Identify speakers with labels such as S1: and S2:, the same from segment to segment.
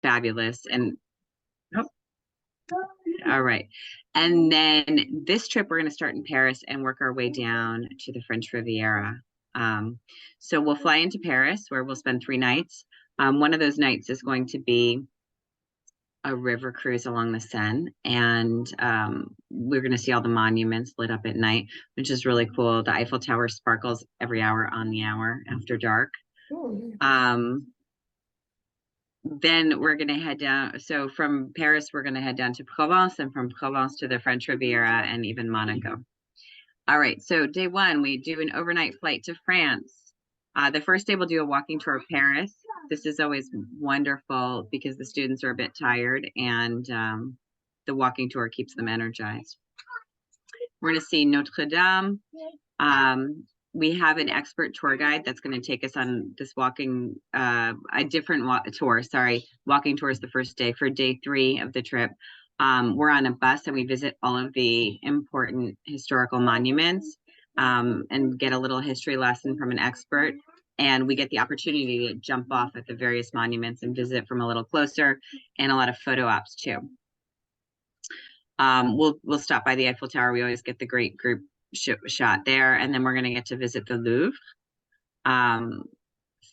S1: fabulous. And oh, all right. And then this trip, we're going to start in Paris and work our way down to the French Riviera. So we'll fly into Paris, where we'll spend 3 nights. One of those nights is going to be a river cruise along the Seine, and we're going to see all the monuments lit up at night, which is really cool. The Eiffel Tower sparkles every hour on the hour after dark. Then we're going to head down. So from Paris, we're going to head down to Provence, and from Provence to the French Riviera and even Monaco. All right. So day one, we do an overnight flight to France. The first day, we'll do a walking tour of Paris. This is always wonderful because the students are a bit tired, and the walking tour keeps them energized. We're going to see Notre Dame. We have an expert tour guide that's going to take us on this walking, a different tour. Sorry, walking tour is the first day. For day 3 of the trip, we're on a bus and we visit all of the important historical monuments and get a little history lesson from an expert. And we get the opportunity to jump off at the various monuments and visit from a little closer, and a lot of photo ops too. We'll stop by the Eiffel Tower. We always get the great group shot there, and then we're going to get to visit the Louvre.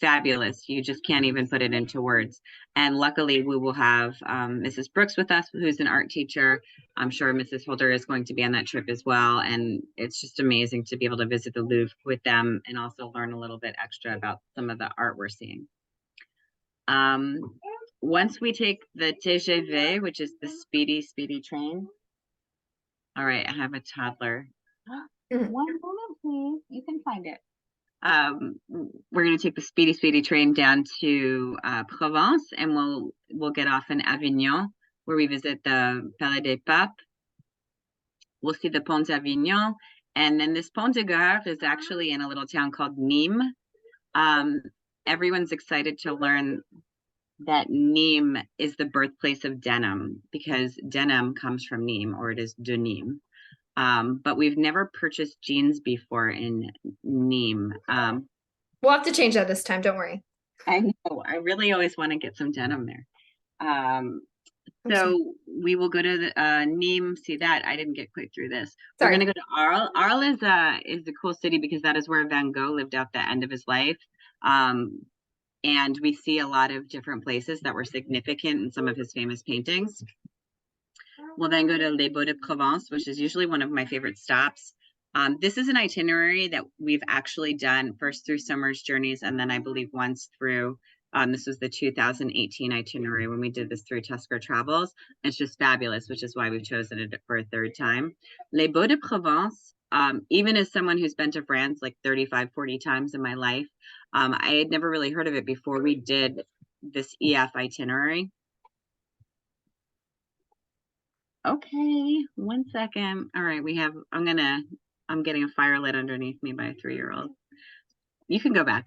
S1: Fabulous. You just can't even put it into words. And luckily we will have Mrs. Brooks with us, who's an art teacher. I'm sure Mrs. Holder is going to be on that trip as well, and it's just amazing to be able to visit the Louvre with them and also learn a little bit extra about some of the art we're seeing. Once we take the TGV, which is the speedy train. All right, I have a toddler. One moment, please. You can find it. We're going to take the speedy train down to Provence, and we'll get off in Avignon, where we visit the Palais des Papes. We'll see the Pont d'Avignon, and then this Pont de Gare is actually in a little town called Nîmes. Everyone's excited to learn that Nîmes is the birthplace of denim, because denim comes from Nîmes, or it is de Nîmes. But we've never purchased jeans before in Nîmes.
S2: We'll have to change that this time. Don't worry.
S1: I know. I really always want to get some denim there. So we will go to the, Nîmes, see that. I didn't get quite through this. Sorry. We're going to go to Arles. Arles is a cool city because that is where Van Gogh lived out the end of his life. And we see a lot of different places that were significant in some of his famous paintings. We'll then go to Les Baux de Provence, which is usually one of my favorite stops. This is an itinerary that we've actually done first through Summer's Journeys, and then I believe once through, this was the 2018 itinerary when we did this through Tusker Travels. It's just fabulous, which is why we've chosen it for a third time. Les Baux de Provence, even as someone who's been to France like 35, 40 times in my life, I had never really heard of it before we did this EF itinerary. Okay, 1 second. All right, we have, I'm getting a fire lit underneath me by a 3-year-old. You can go back.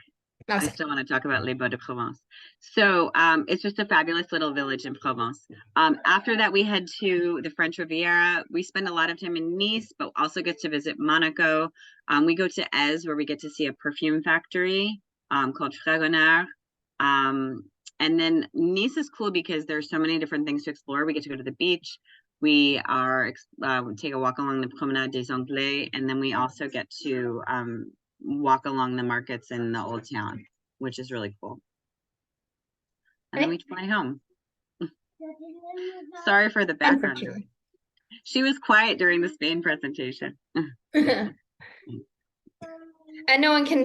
S1: I still want to talk about Les Baux de Provence. So it's just a fabulous little village in Provence. After that, we head to the French Riviera. We spend a lot of time in Nice, but also get to visit Monaco. We go to Aise, where we get to see a perfume factory called Fragonard. And then Nice is cool because there's so many different things to explore. We get to go to the beach. We take a walk along the Promenade des Anglais, and then we also get to walk along the markets in the old town, which is really cool. And then we fly home. Sorry for the background. She was quiet during the Spain presentation.
S2: And no one can,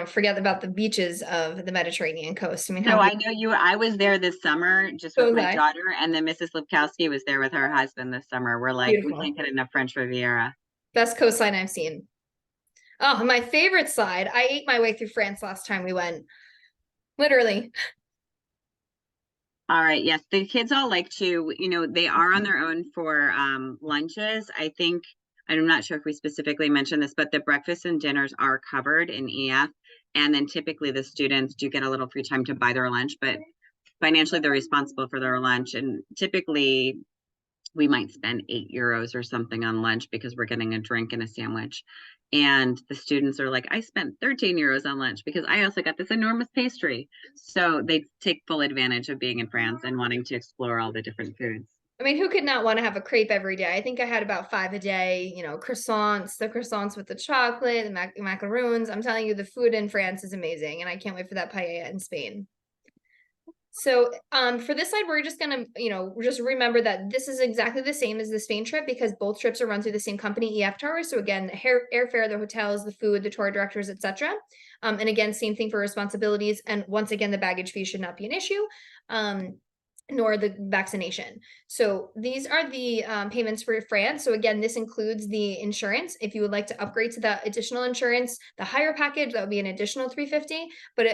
S2: forget about the beaches of the Mediterranean coast. I mean,
S1: I know I was there this summer just with my daughter, and then Mrs. Lipkowski was there with her husband this summer. We're like, beautiful. We can't get enough French Riviera.
S2: Best coastline I've seen. Oh, my favorite side. I ate my way through France last time we went. Literally.
S1: All right. Yes. The kids all like to, they are on their own for lunches. I think, I'm not sure if we specifically mentioned this, but the breakfast and dinners are covered in EF. And then typically the students do get a little free time to buy their lunch, but financially they're responsible for their lunch. And typically we might spend €8 or something on lunch because we're getting a drink and a sandwich. And the students are like, I spent €13 on lunch because I also got this enormous pastry. So they take full advantage of being in France and wanting to explore all the different foods.
S2: I mean, who could not want to have a crepe every day? I think I had about 5 a day, you know, croissants, the croissants with the chocolate, the macaroons. I'm telling you, the food in France is amazing, and I can't wait for that paella in Spain. So for this side, we're just gonna, you know, just remember that this is exactly the same as the Spain trip because both trips are run through the same company, EF Tower. So again, the airfare, the hotels, the food, the tour directors, etc. And again, same thing for responsibilities. And once again, the baggage fee should not be an issue. Nor the vaccination. So these are the payments for France. So again, this includes the insurance. If you would like to upgrade to the additional insurance, the higher package, that would be an additional $350, but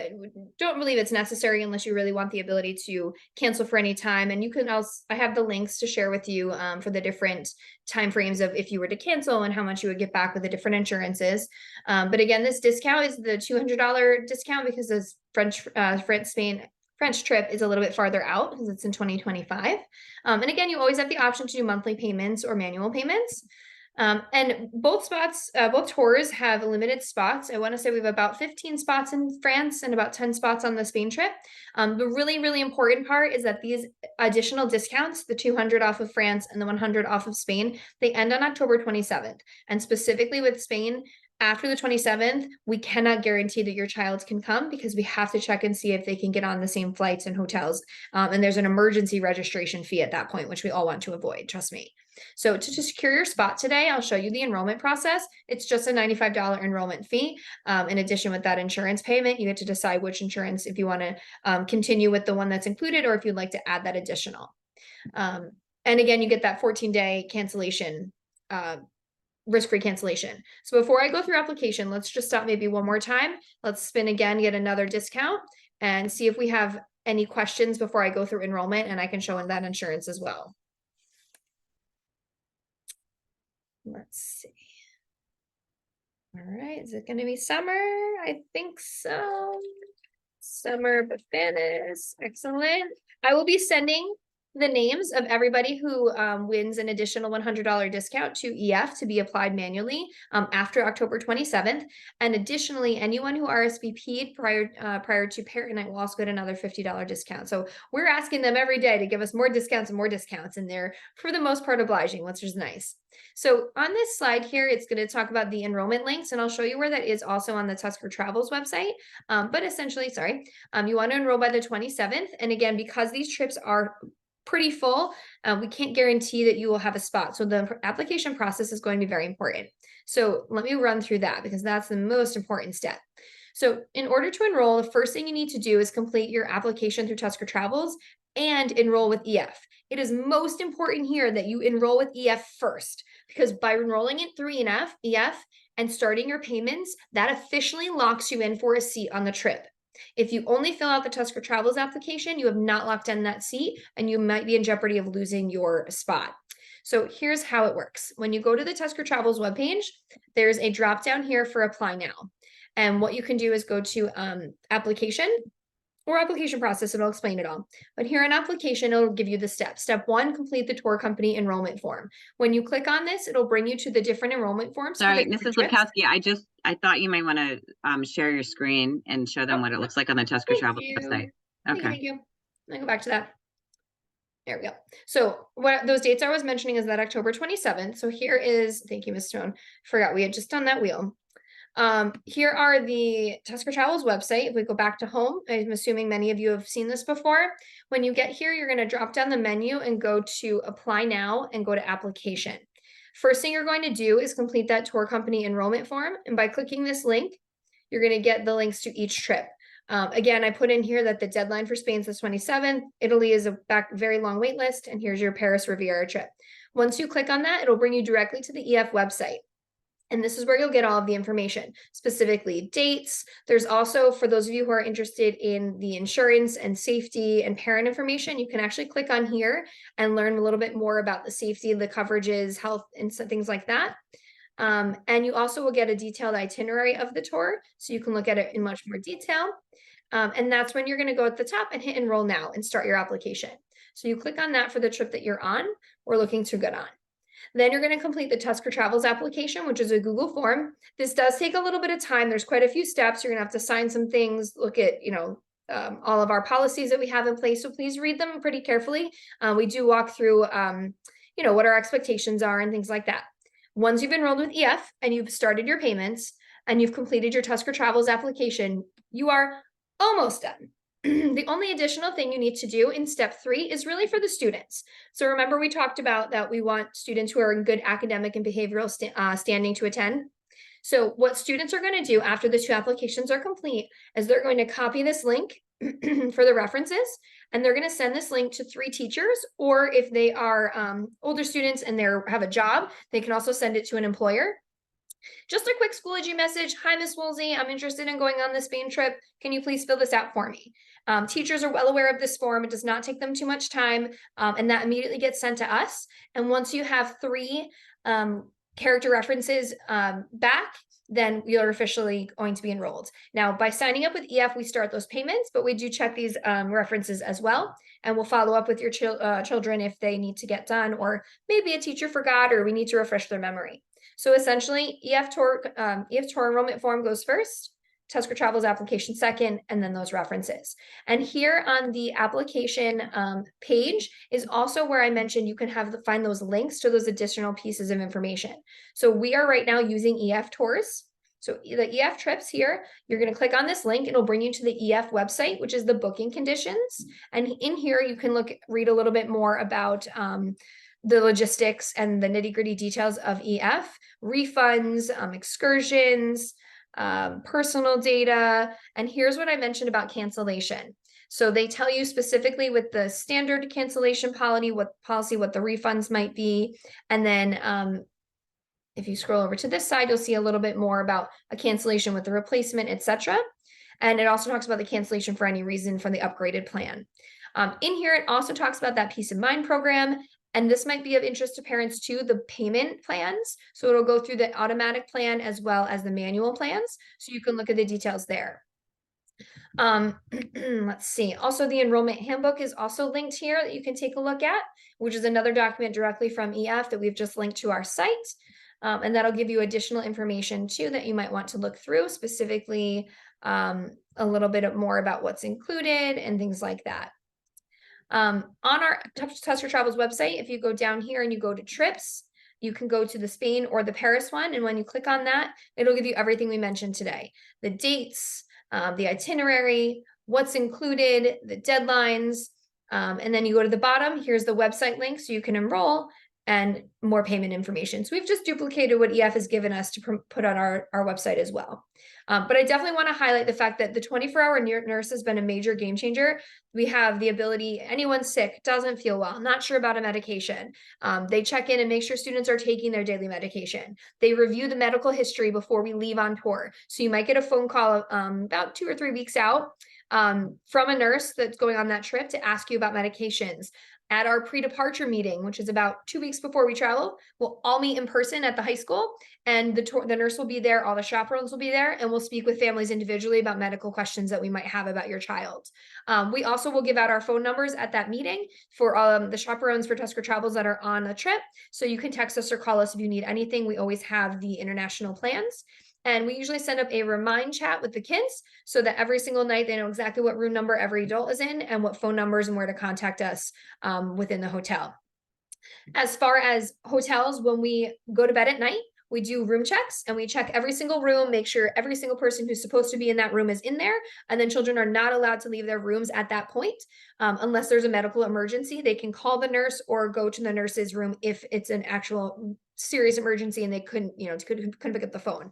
S2: don't believe it's necessary unless you really want the ability to cancel for any time. And you can also, I have the links to share with you for the different timeframes of if you were to cancel and how much you would get back with the different insurances. But again, this discount is the $200 discount because this French trip is a little bit farther out because it's in 2025. And again, you always have the option to do monthly payments or manual payments. And both tours have limited spots. I want to say we have about 15 spots in France and about 10 spots on the Spain trip. The really, really important part is that these additional discounts, the 200 off of France and the 100 off of Spain, they end on October 27th. And specifically with Spain, after the 27th, we cannot guarantee that your child can come because we have to check and see if they can get on the same flights and hotels. And there's an emergency registration fee at that point, which we all want to avoid, trust me. So to secure your spot today, I'll show you the enrollment process. It's just a $95 enrollment fee. In addition with that insurance payment, you get to decide which insurance, if you want to continue with the one that's included or if you'd like to add that additional. And again, you get that 14-day cancellation risk-free cancellation. So before I go through application, let's just stop maybe one more time. Let's spin again, get another discount and see if we have any questions before I go through enrollment and I can show in that insurance as well. Let's see. All right, is it going to be summer? I think so. Summer Bafanis, excellent. I will be sending the names of everybody who wins an additional $100 discount to EF to be applied manually after October 27th. And additionally, anyone who RSVP'd prior to parent night will also get another $50 discount. So we're asking them every day to give us more discounts, and they're for the most part obliging, which is nice. So on this slide here, it's going to talk about the enrollment links, and I'll show you where that is also on the Tusker Travels website. But essentially, you want to enroll by the 27th. And again, because these trips are pretty full, we can't guarantee that you will have a spot. So the application process is going to be very important. So let me run through that because that's the most important step. So in order to enroll, the first thing you need to do is complete your application through Tusker Travels and enroll with EF. It is most important here that you enroll with EF first, because by enrolling it through EF and starting your payments, that officially locks you in for a seat on the trip. If you only fill out the Tusker Travels application, you have not locked in that seat and you might be in jeopardy of losing your spot. So here's how it works. When you go to the Tusker Travels webpage, there's a drop down here for apply now. And what you can do is go to application or application process. It'll explain it all. But here in application, it'll give you the steps. Step 1, complete the tour company enrollment form. When you click on this, it'll bring you to the different enrollment forms.
S1: Sorry, Mrs. Lipkowski, I thought you might want to share your screen and show them what it looks like on the Tusker Travel website. Okay.
S2: Thank you. Let me go back to that. There we go. So what those dates I was mentioning is that October 27th. So here is, thank you, Ms. Stone. Forgot we had just done that wheel. Here are the Tusker Travels website. If we go back to home, I'm assuming many of you have seen this before. When you get here, you're going to drop down the menu and go to apply now and go to application. First thing you're going to do is complete that tour company enrollment form. And by clicking this link, you're going to get the links to each trip. Again, I put in here that the deadline for Spain is the 27th. Italy is a very long wait list. And here's your Paris Riviera trip. Once you click on that, it'll bring you directly to the EF website. And this is where you'll get all of the information, specifically dates. There's also, for those of you who are interested in the insurance and safety and parent information, you can actually click on here and learn a little bit more about the safety, the coverages, health, and things like that. And you also will get a detailed itinerary of the tour, so you can look at it in much more detail. And that's when you're going to go at the top and hit enroll now and start your application. So you click on that for the trip that you're on or looking to get on. Then you're going to complete the Tusker Travels application, which is a Google form. This does take a little bit of time. There's quite a few steps. You're going to have to sign some things, look at, all of our policies that we have in place. So please read them pretty carefully. We do walk through, what our expectations are and things like that. Once you've enrolled with EF and you've started your payments and you've completed your Tusker Travels application, you are almost done. The only additional thing you need to do in step 3 is really for the students. So remember, we talked about that we want students who are in good academic and behavioral standing to attend. So what students are going to do after the 2 applications are complete is they're going to copy this link for the references, and they're going to send this link to 3 teachers, or if they are older students and they have a job, they can also send it to an employer. Just a quick Schoology message. Hi, Miss Woolsey. I'm interested in going on the Spain trip. Can you please fill this out for me? Teachers are well aware of this form. It does not take them too much time, and that immediately gets sent to us. And once you have 3 character references back, then you're officially going to be enrolled. Now, by signing up with EF, we start those payments, but we do check these references as well. And we'll follow up with your children if they need to get done, or maybe a teacher forgot, or we need to refresh their memory. So essentially, EF tour enrollment form goes first, Tusker Travels application second, and then those references. And here on the application page is also where I mentioned you can find those links to those additional pieces of information. So we are right now using EF tours. So the EF trips here, you're going to click on this link. It'll bring you to the EF website, which is the booking conditions. And in here, you can read a little bit more about the logistics and the nitty-gritty details of EF, refunds, excursions, personal data. And here's what I mentioned about cancellation. So they tell you specifically with the standard cancellation policy, what the refunds might be. And then if you scroll over to this side, you'll see a little bit more about a cancellation with the replacement, etc. And it also talks about the cancellation for any reason from the upgraded plan. In here, it also talks about that Peace of Mind program. And this might be of interest to parents too, the payment plans. So it'll go through the automatic plan as well as the manual plans. So you can look at the details there. Let's see. Also, the enrollment handbook is also linked here that you can take a look at, which is another document directly from EF that we've just linked to our site. And that'll give you additional information too that you might want to look through, specifically a little bit more about what's included and things like that. On our Tusker Travels website, if you go down here and you go to trips, you can go to the Spain or the Paris one. And when you click on that, it'll give you everything we mentioned today. The dates, the itinerary, what's included, the deadlines. And then you go to the bottom, here's the website link so you can enroll and more payment information. So we've just duplicated what EF has given us to put on our website as well. But I definitely want to highlight the fact that the 24-hour nurse has been a major game changer. We have the ability, anyone sick, doesn't feel well, not sure about a medication. They check in and make sure students are taking their daily medication. They review the medical history before we leave on tour. So you might get a phone call about 2 or 3 weeks out from a nurse that's going on that trip to ask you about medications. At our pre-departure meeting, which is about 2 weeks before we travel, we'll all meet in person at the high school, and the nurse will be there, all the chaperones will be there, and we'll speak with families individually about medical questions that we might have about your child. We also will give out our phone numbers at that meeting for the chaperones for Tusker Travels that are on the trip, so you can text us or call us if you need anything. We always have the international plans. And we usually send up a remind chat with the kids so that every single night they know exactly what room number every adult is in and what phone numbers and where to contact us within the hotel. As far as hotels, when we go to bed at night, we do room checks and we check every single room, make sure every single person who's supposed to be in that room is in there. And then children are not allowed to leave their rooms at that point unless there's a medical emergency. They can call the nurse or go to the nurse's room if it's an actual serious emergency and they couldn't pick up the phone.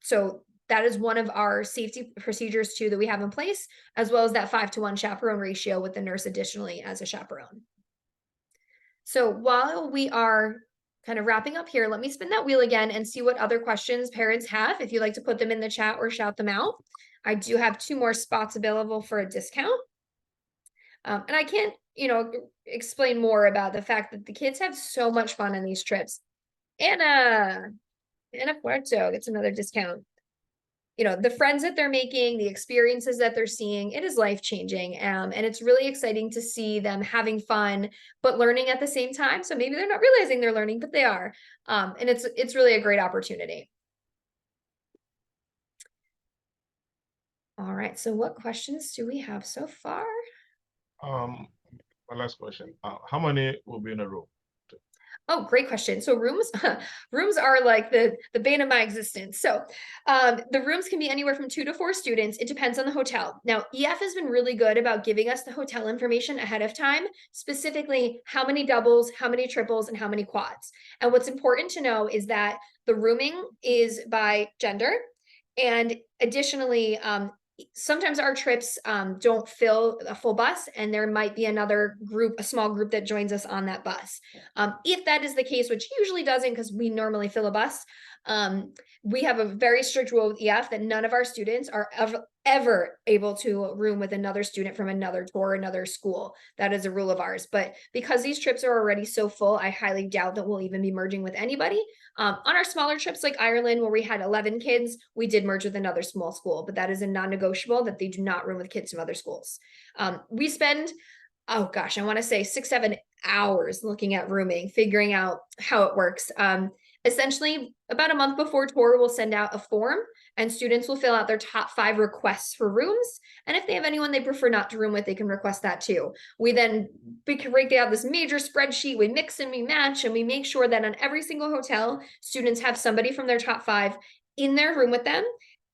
S2: So that is one of our safety procedures too that we have in place, as well as that 5-to-1 chaperone ratio with the nurse additionally as a chaperone. So while we are kind of wrapping up here, let me spin that wheel again and see what other questions parents have. If you'd like to put them in the chat or shout them out. I do have 2 more spots available for a discount. And I can't, explain more about the fact that the kids have so much fun on these trips. Anna Puerto gets another discount. you know, the friends that they're making, the experiences that they're seeing, it is life-changing. And it's really exciting to see them having fun, but learning at the same time. So maybe they're not realizing they're learning, but they are. And it's really a great opportunity. All right, so what questions do we have so far?
S3: My last question. How many will be in a room?
S2: Oh, great question. So rooms, rooms are like the bane of my existence. So the rooms can be anywhere from 2 to 4 students. It depends on the hotel. Now, EF has been really good about giving us the hotel information ahead of time, specifically how many doubles, how many triples, and how many quads. And what's important to know is that the rooming is by gender. And additionally, sometimes our trips don't fill a full bus, and there might be another group, a small group that joins us on that bus. If that is the case, which usually doesn't because we normally fill a bus, we have a very strict rule with EF that none of our students are ever able to room with another student from another tour, another school. That is a rule of ours. But because these trips are already so full, I highly doubt that we'll even be merging with anybody. On our smaller trips like Ireland, where we had 11 kids, we did merge with another small school, but that is a non-negotiable that they do not room with kids from other schools. We spend, oh gosh, I want to say 6-7 hours looking at rooming, figuring out how it works. Essentially, about a month before tour, we'll send out a form and students will fill out their top 5 requests for rooms. And if they have anyone they prefer not to room with, they can request that too. We can break out this major spreadsheet, we mix and we match, and we make sure that on every single hotel, students have somebody from their top 5 in their room with them,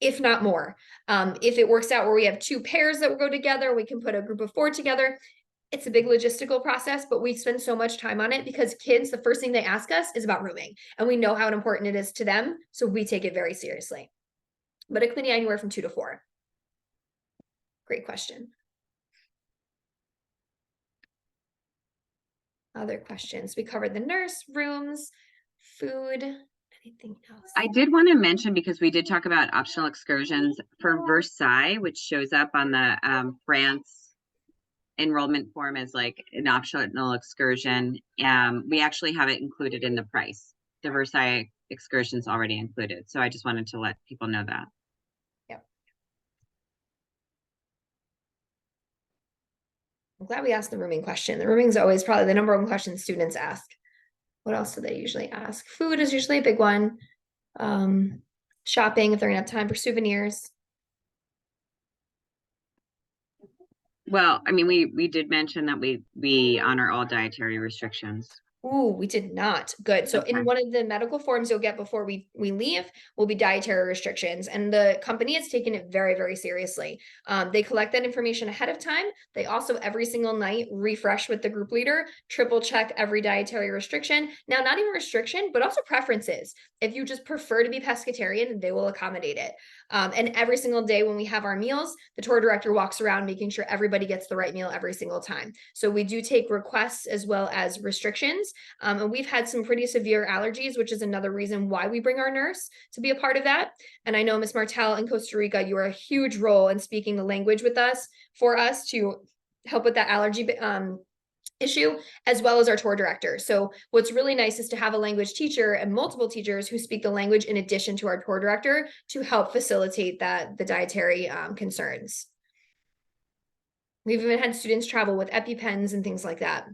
S2: if not more. If it works out where we have 2 pairs that will go together, we can put a group of 4 together. It's a big logistical process, but we spend so much time on it because kids, the first thing they ask us is about rooming, and we know how important it is to them. So we take it very seriously, but it could be anywhere from 2 to 4. Great question. Other questions? We covered the nurse, rooms, food, anything else?
S1: I did want to mention, because we did talk about optional excursions for Versailles, which shows up on the France enrollment form as like an optional excursion. We actually have it included in the price. The Versailles excursion is already included. So I just wanted to let people know that.
S2: Yep. I'm glad we asked the rooming question. The rooming is always probably the number 1 question students ask. What else do they usually ask? Food is usually a big one. Shopping, if they're gonna have time for souvenirs.
S1: Well, I mean, we did mention that we honor all dietary restrictions.
S2: Ooh, we did not. Good. So
S1: Okay.
S2: in one of the medical forms you'll get before we leave will be dietary restrictions. And the company has taken it very, very seriously. They collect that information ahead of time. They also every single night refresh with the group leader, triple check every dietary restriction. Now, not even restriction, but also preferences. If you just prefer to be pescatarian, they will accommodate it. And every single day when we have our meals, the tour director walks around making sure everybody gets the right meal every single time. So we do take requests as well as restrictions. And we've had some pretty severe allergies, which is another reason why we bring our nurse to be a part of that. And I know Ms. Martel in Costa Rica, you are a huge role in speaking the language with us for us to help with that allergy issue, as well as our tour director. So what's really nice is to have a language teacher and multiple teachers who speak the language in addition to our tour director to help facilitate the dietary concerns. We've even had students travel with EpiPens and things like that.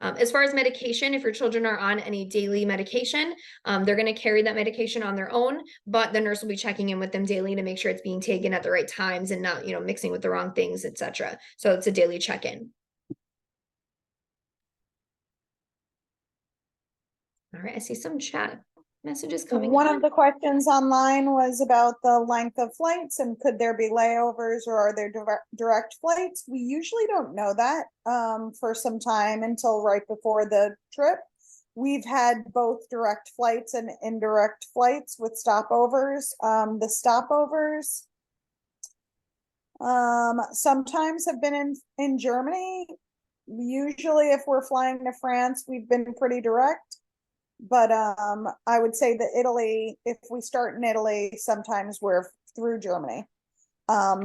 S2: As far as medication, if your children are on any daily medication, they're going to carry that medication on their own, but the nurse will be checking in with them daily to make sure it's being taken at the right times and not, mixing with the wrong things, etc. So it's a daily check-in. All right, I see some chat messages coming.
S4: One of the questions online was about the length of flights and could there be layovers or are there direct flights? We usually don't know that for some time until right before the trip. We've had both direct flights and indirect flights with stopovers. The stopovers sometimes have been in Germany. Usually if we're flying to France, we've been pretty direct. But I would say that Italy, if we start in Italy, sometimes we're through Germany.
S2: I've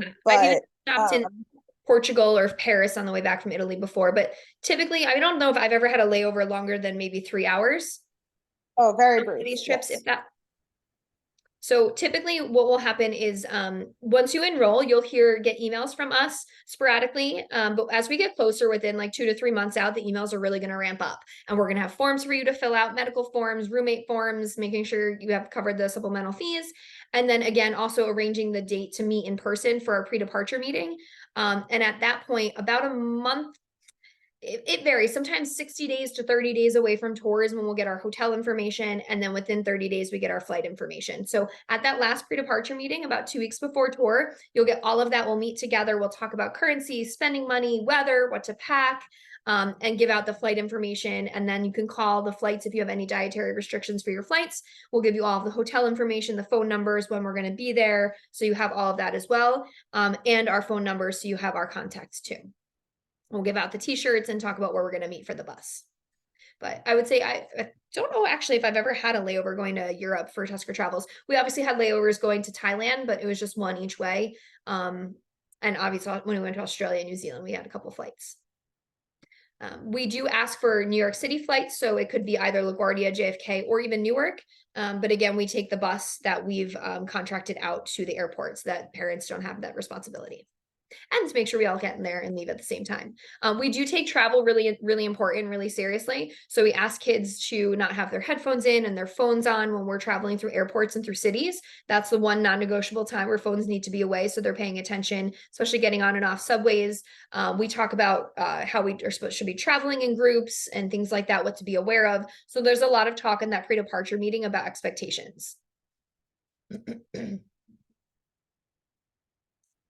S2: stopped in Portugal or Paris on the way back from Italy before, but typically I don't know if I've ever had a layover longer than maybe 3 hours.
S4: Oh, very brief.
S2: These trips,
S4: Yes.
S2: if that. So typically what will happen is once you enroll, you'll get emails from us sporadically. But as we get closer, within like 2 to 3 months out, the emails are really going to ramp up. And we're going to have forms for you to fill out, medical forms, roommate forms, making sure you have covered the supplemental fees. And then again, also arranging the date to meet in person for our pre-departure meeting. And at that point, about a month, it varies, sometimes 60 days to 30 days away from tours when we'll get our hotel information, and then within 30 days we get our flight information. So at that last pre-departure meeting, about 2 weeks before tour, you'll get all of that. We'll meet together, we'll talk about currency, spending money, weather, what to pack, and give out the flight information. And then you can call the flights if you have any dietary restrictions for your flights. We'll give you all of the hotel information, the phone numbers, when we're going to be there, so you have all of that as well, and our phone numbers, so you have our contacts too. We'll give out the t-shirts and talk about where we're going to meet for the bus. But I would say, I don't know actually if I've ever had a layover going to Europe for Tusker Travels. We obviously had layovers going to Thailand, but it was just one each way. And obviously when we went to Australia and New Zealand, we had a couple flights. We do ask for New York City flights, so it could be either LaGuardia, JFK, or even Newark. But again, we take the bus that we've contracted out to the airport, so that parents don't have that responsibility. And to make sure we all get in there and leave at the same time. We do take travel really, really important, really seriously. So we ask kids to not have their headphones in and their phones on when we're traveling through airports and through cities. That's the one non-negotiable time where phones need to be away, so they're paying attention, especially getting on and off subways. We talk about how we should be traveling in groups and things like that, what to be aware of. So there's a lot of talk in that pre-departure meeting about expectations.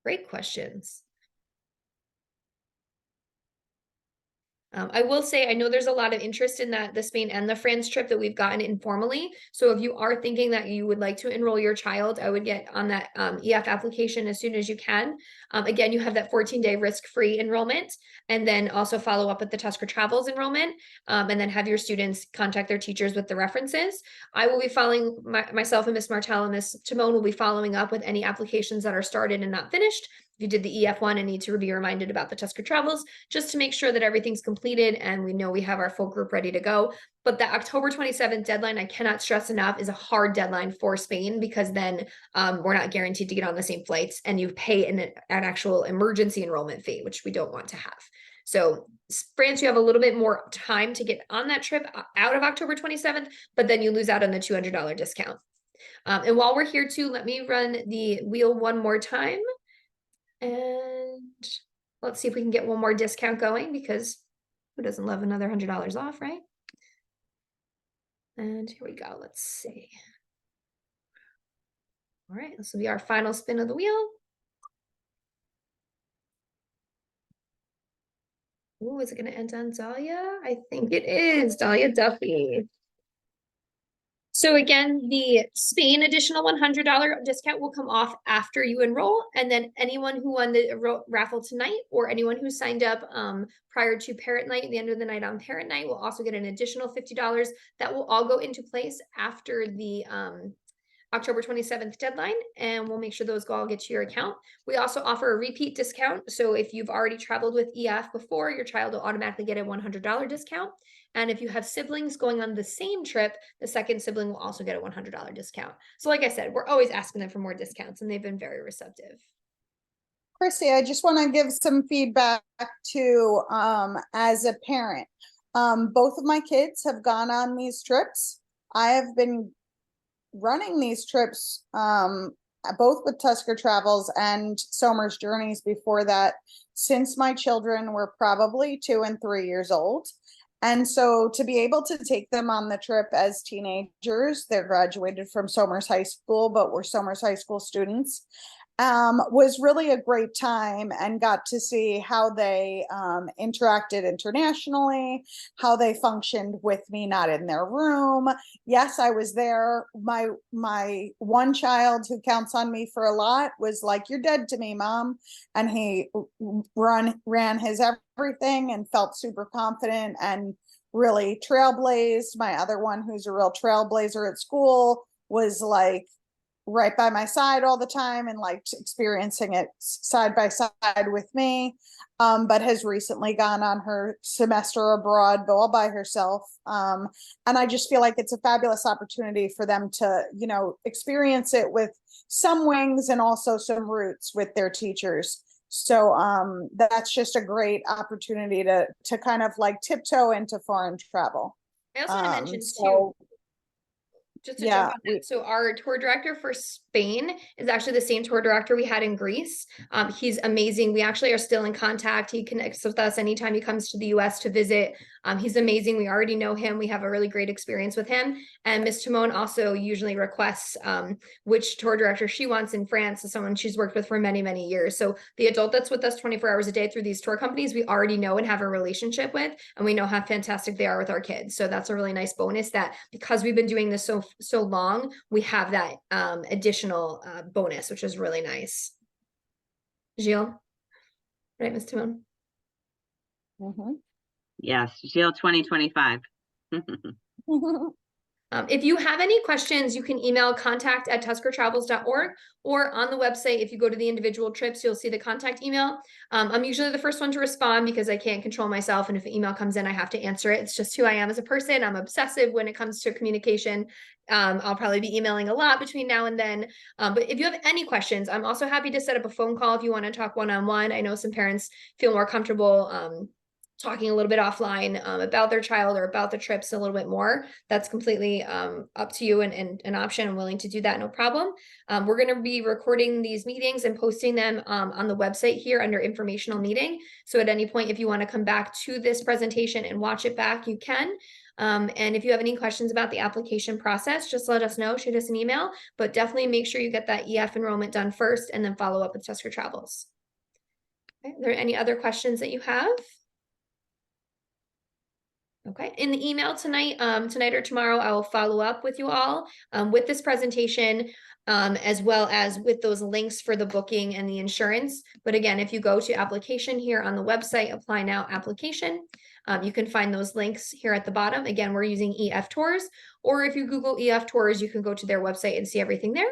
S2: Great questions. I will say, I know there's a lot of interest in the Spain and the France trip that we've gotten informally. So if you are thinking that you would like to enroll your child, I would get on that EF application as soon as you can. Again, you have that 14-day risk-free enrollment, and then also follow up with the Tusker Travels enrollment, and then have your students contact their teachers with the references. I will be following, myself and Miss Martell and Miss Timone will be following up with any applications that are started and not finished. If you did the EF1 and need to be reminded about the Tusker Travels, just to make sure that everything's completed and we know we have our full group ready to go. But the October 27th deadline, I cannot stress enough, is a hard deadline for Spain, because then we're not guaranteed to get on the same flights, and you pay an actual emergency enrollment fee, which we don't want to have. So France, you have a little bit more time to get on that trip out of October 27th, but then you lose out on the $200 discount. And while we're here too, let me run the wheel one more time. And let's see if we can get one more discount going, because who doesn't love another $100 off, right? And here we go. Let's see. All right, this will be our final spin of the wheel. Oh, is it going to end on Dahlia? I think it is. Dahlia Duffy. So again, the Spain additional $100 discount will come off after you enroll, and then anyone who won the raffle tonight, or anyone who signed up prior to parent night, the end of the night on parent night, will also get an additional $50. That will all go into place after the October 27th deadline, and we'll make sure those all get to your account. We also offer a repeat discount. So if you've already traveled with EF before, your child will automatically get a $100 discount. And if you have siblings going on the same trip, the second sibling will also get a $100 discount. So like I said, we're always asking them for more discounts, and they've been very receptive.
S4: Chrissy, I just want to give some feedback to as a parent. Both of my kids have gone on these trips. I have been running these trips both with Tusker Travels and Somers Journeys before that, since my children were probably 2 and 3 years old. And so to be able to take them on the trip as teenagers, they're graduated from Somers High School, but were Somers High School students, was really a great time, and got to see how they interacted internationally, how they functioned with me not in their room. Yes, I was there. My one child, who counts on me for a lot, was like, "You're dead to me, Mom," and he ran his everything and felt super confident and really trailblazed. My other one, who's a real trailblazer at school, was like right by my side all the time and liked experiencing it side by side with me. But has recently gone on her semester abroad all by herself. And I just feel like it's a fabulous opportunity for them to, you know, experience it with some wings and also some roots with their teachers. So that's just a great opportunity to kind of like tiptoe into foreign travel.
S2: I also want to mention too,
S4: So
S2: just to
S4: yeah,
S2: jump on that. So our tour director for Spain is actually the same tour director we had in Greece. He's amazing. We actually are still in contact. He connects with us anytime he comes to the US to visit. He's amazing. We already know him. We have a really great experience with him. And Miss Timon also usually requests which tour director she wants in France is someone she's worked with for many, many years. So the adult that's with us 24 hours a day through these tour companies, we already know and have a relationship with, and we know how fantastic they are with our kids. So that's a really nice bonus that because we've been doing this so long, we have that additional bonus, which is really nice. Gilles, right, Miss Timon?
S4: mhm.
S1: Yes, Gilles 2025.
S2: If you have any questions, you can email contact@tuskertravels.org, or on the website, if you go to the individual trips, you'll see the contact email. I'm usually the first one to respond because I can't control myself. And if an email comes in, I have to answer it. It's just who I am as a person. I'm obsessive when it comes to communication. I'll probably be emailing a lot between now and then. But if you have any questions, I'm also happy to set up a phone call if you want to talk one-on-one. I know some parents feel more comfortable talking a little bit offline about their child or about the trips a little bit more. That's completely up to you and an option. I'm willing to do that, no problem. We're going to be recording these meetings and posting them on the website here under informational meeting. So at any point, if you want to come back to this presentation and watch it back, you can. And if you have any questions about the application process, just let us know, shoot us an email, but definitely make sure you get that EF enrollment done first and then follow up with Tusker Travels. Okay. Are there any other questions that you have? Okay, in the email tonight, tonight or tomorrow, I will follow up with you all with this presentation, as well as with those links for the booking and the insurance. But again, if you go to application here on the website, apply now application, you can find those links here at the bottom. Again, we're using EF Tours, or if you Google EF Tours, you can go to their website and see everything there.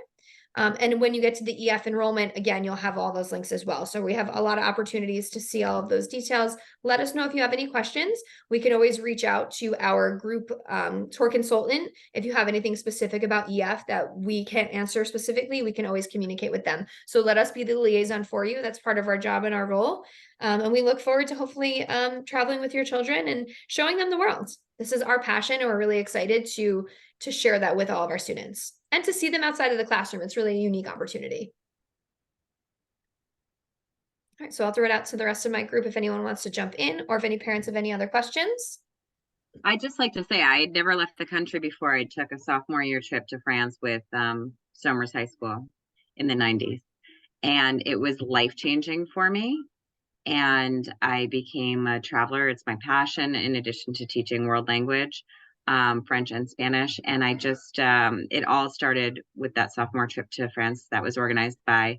S2: And when you get to the EF enrollment, again, you'll have all those links as well. So we have a lot of opportunities to see all of those details. Let us know if you have any questions. We can always reach out to our group tour consultant. If you have anything specific about EF that we can't answer specifically, we can always communicate with them. So let us be the liaison for you. That's part of our job and our role. And we look forward to hopefully traveling with your children and showing them the world. This is our passion, and we're really excited to share that with all of our students and to see them outside of the classroom. It's really a unique opportunity. All right, so I'll throw it out to the rest of my group if anyone wants to jump in, or if any parents have any other questions.
S1: I'd just like to say I had never left the country before. I took a sophomore year trip to France with Somers High School in the 90s. And it was life-changing for me. And I became a traveler. It's my passion, in addition to teaching world language, French and Spanish. And I just, it all started with that sophomore trip to France that was organized by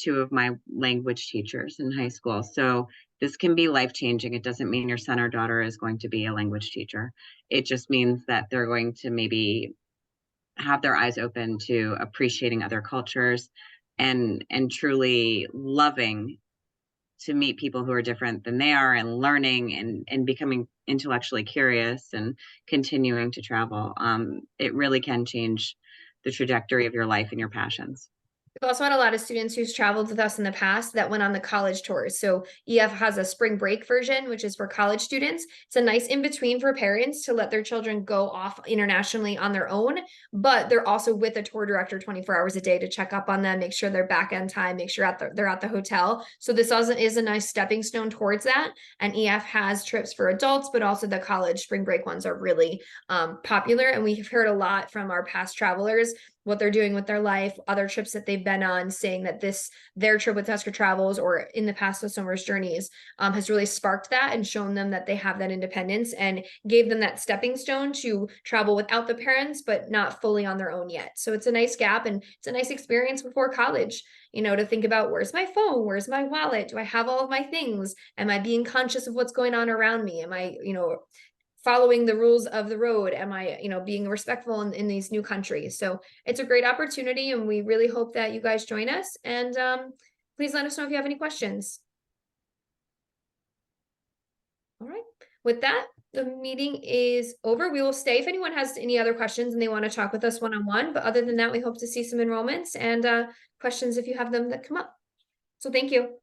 S1: two of my language teachers in high school. So this can be life-changing. It doesn't mean your son or daughter is going to be a language teacher. It just means that they're going to maybe have their eyes open to appreciating other cultures and truly loving to meet people who are different than they are, and learning and becoming intellectually curious and continuing to travel. It really can change the trajectory of your life and your passions.
S2: We've also had a lot of students who's traveled with us in the past that went on the college tours. So EF has a spring break version, which is for college students. It's a nice in between for parents to let their children go off internationally on their own, but they're also with a tour director 24 hours a day to check up on them, make sure they're back on time, make sure they're at the hotel. So this also is a nice stepping stone towards that. And EF has trips for adults, but also the college spring break ones are really popular. And we've heard a lot from our past travelers what they're doing with their life, other trips that they've been on, saying that their trip with Tusker Travels or in the past with Somers Journeys has really sparked that and shown them that they have that independence and gave them that stepping stone to travel without the parents, but not fully on their own yet. So it's a nice gap, and it's a nice experience before college, to think about, where's my phone? Where's my wallet? Do I have all of my things? Am I being conscious of what's going on around me? Am I, following the rules of the road? Am I, being respectful in these new countries? So it's a great opportunity, and we really hope that you guys join us. And please let us know if you have any questions. All right. With that, the meeting is over. We will stay if anyone has any other questions and they want to talk with us one-on-one. But other than that, we hope to see some enrollments and questions if you have them that come up. So thank you.